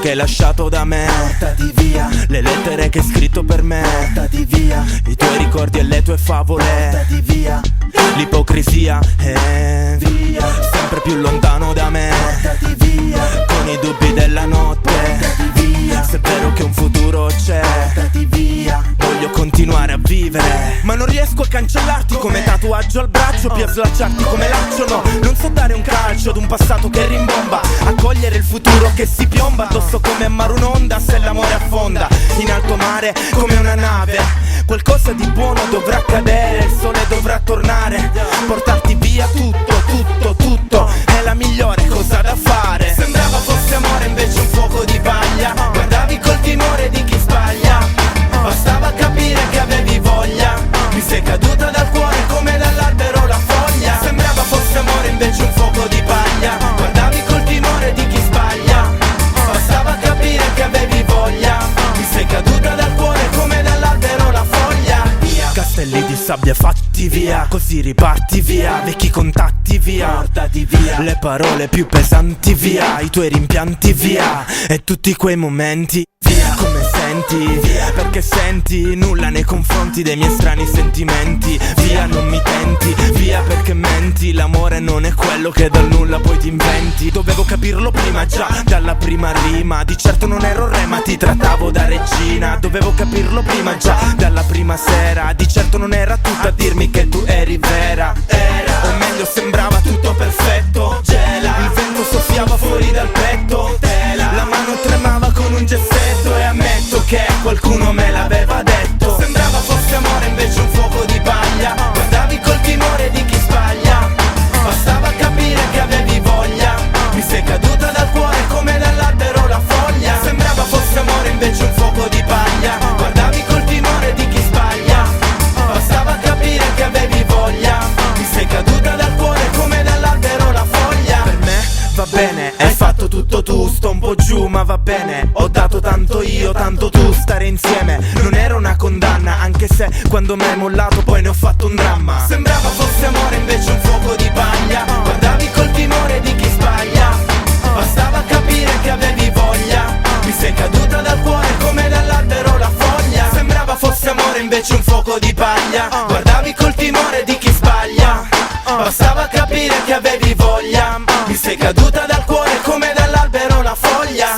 Che hai lasciato da me, portati via. Le lettere che hai scritto per me, portati via. I tuoi ricordi e le tue favole, portati via. L'ipocrisia è via. Sempre più lontano da me, portati via. Con i dubbi della notte, portati via. Se è vero che un futuro c'è, portati via. Voglio continuare a vivere, ma non riesco a cancellarti come tatuaggio al braccio, più a slacciarti come laccio. No, non so dare un calcio ad un passato che rimbomba, accogliere il futuro che si piomba addosso come a mare un'onda. Se l'amore affonda in alto mare come una nave, qualcosa di buono dovrà accadere, il sole dovrà tornare, portarti via tutto, tutto, tutto. È la migliore cosa da fare. Sembrava fosse amore, invece un fuoco di paglia. Guardavi col timore di chi sbaglia, bastava capire che avevi voglia. Mi sei caduta dal cuore come dall'albero la foglia. Sembrava fosse amore, invece un fuoco di paglia. Guardavi col timore di chi sbaglia, bastava capire che avevi voglia. Mi sei caduta dal cuore come dall'albero la foglia. Castelli di sabbia fatti via, così riparti via. Vecchi contatti via, portati via. Le parole più pesanti via, i tuoi rimpianti via. E tutti quei momenti via. Come senti? Via. Perché senti nulla nei confronti dei miei strani sentimenti. Via, non mi tenti, via perché menti. L'amore non è quello che dal nulla poi ti inventi. Dovevo capirlo prima già, dalla prima rima. Di certo non ero re ma ti trattavo da regina. Dovevo capirlo prima già, dalla prima sera. Di certo non era tutto a dirmi che tu eri vera. Era, o meglio sembrava tutto perfetto. Gela, il vento soffiava fuori dal petto. Tela, la mano tremava con un gessetto. E ammetto che qualcuno me l'aveva detto. Sembrava fosse amore, invece un fuoco di paglia. Guardavi col timore di chi sbaglia, bastava capire che avevi voglia. Mi sei caduta dal cuore come dall'albero la foglia. Sembrava fosse amore, invece un fuoco di paglia. Guardavi col timore di chi sbaglia, bastava capire che avevi voglia. Mi sei caduta dal cuore come dall'albero la foglia. Per me va bene, hai fatto tutto tu. Sto un po' giù ma va bene, ho dato tanto io, tanto tu. Stare insieme non era una condanna, anche se quando mi hai mollato poi ne ho fatto un dramma. Sembrava fosse amore, invece un fuoco di paglia. Guardavi col timore di chi sbaglia, bastava capire che avevi voglia. Mi sei caduta dal cuore come dall'albero la foglia. Sembrava fosse amore, invece un fuoco di paglia. Guardavi col timore di chi sbaglia, bastava capire che avevi voglia. Mi sei caduta dal cuore come dall'albero la foglia.